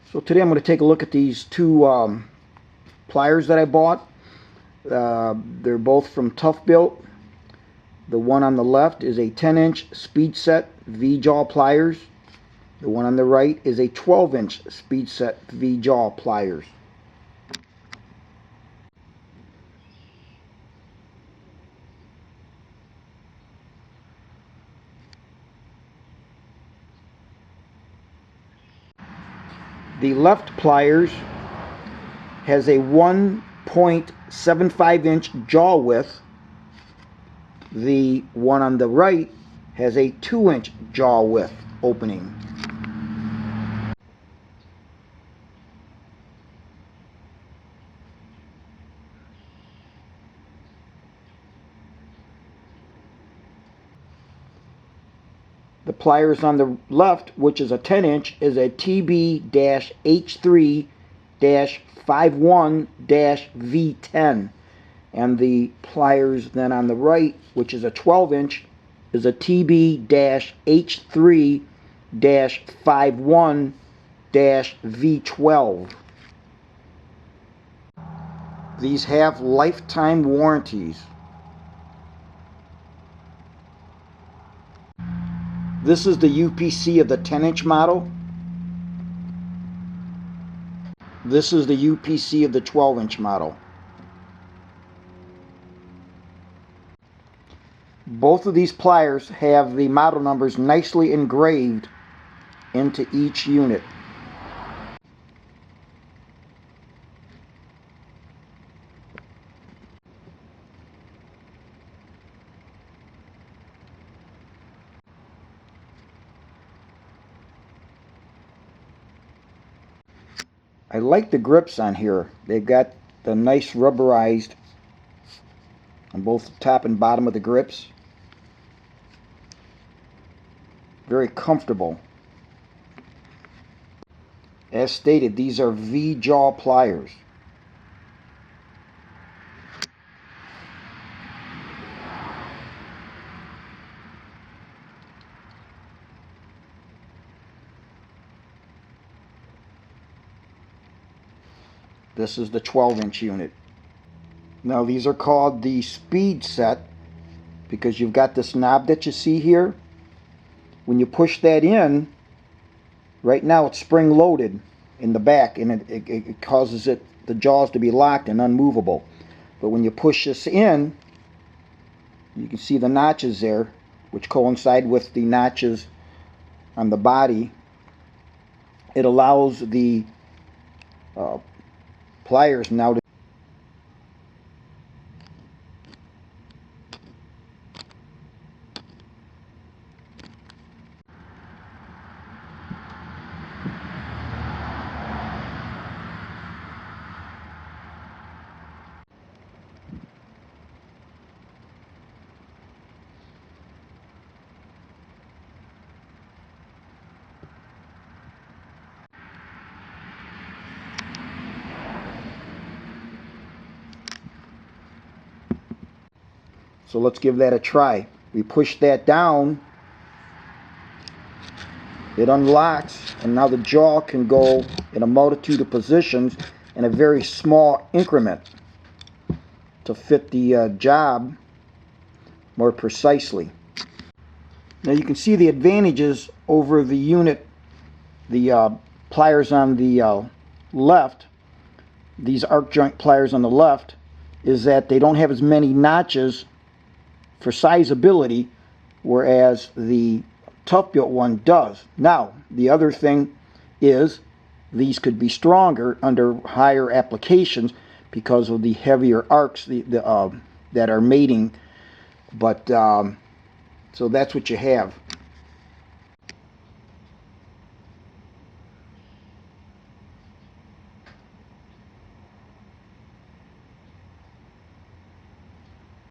So today I'm going to take a look at these two pliers that I bought. They're both from TOUGHBUILT. The one on the left is a 10-inch SpeedSet V-jaw pliers. The one on the right is a 12-inch SpeedSet V-jaw pliers. The left pliers has a 1.75-inch jaw width. The one on the right has a 2-inch jaw width opening. The pliers on the left, which is a 10-inch, is a TB-H3-51-V10. And the pliers then on the right, which is a 12-inch, is a TB-H3-51-V12. These have lifetime warranties. This is the UPC of the 10-inch model. This is the UPC of the 12-inch model. Both of these pliers have the model numbers nicely engraved into each unit. I like the grips on here. They've got the nice rubberized on both the top and bottom of the grips. Very comfortable. As stated, these are V-jaw pliers. This is the 12-inch unit. Now these are called the SpeedSet because you've got this knob that you see here. When you push that in, right now it's spring loaded in the back, and it causes the jaws to be locked and unmovable. But when you push this in, you can see the notches there, which coincide with the notches on the body. It allows the pliers now to So let's give that a try. We push that down, it unlocks, and now the jaw can go in a multitude of positions in a very small increment to fit the job more precisely. Now you can see the advantages over the unit, the pliers on the left, these arc joint pliers on the left, is that they don't have as many notches for sizability, whereas the TOUGHBUILT one does. Now, the other thing is these could be stronger under higher applications because of the heavier arcs that are mating. But so that's what you have.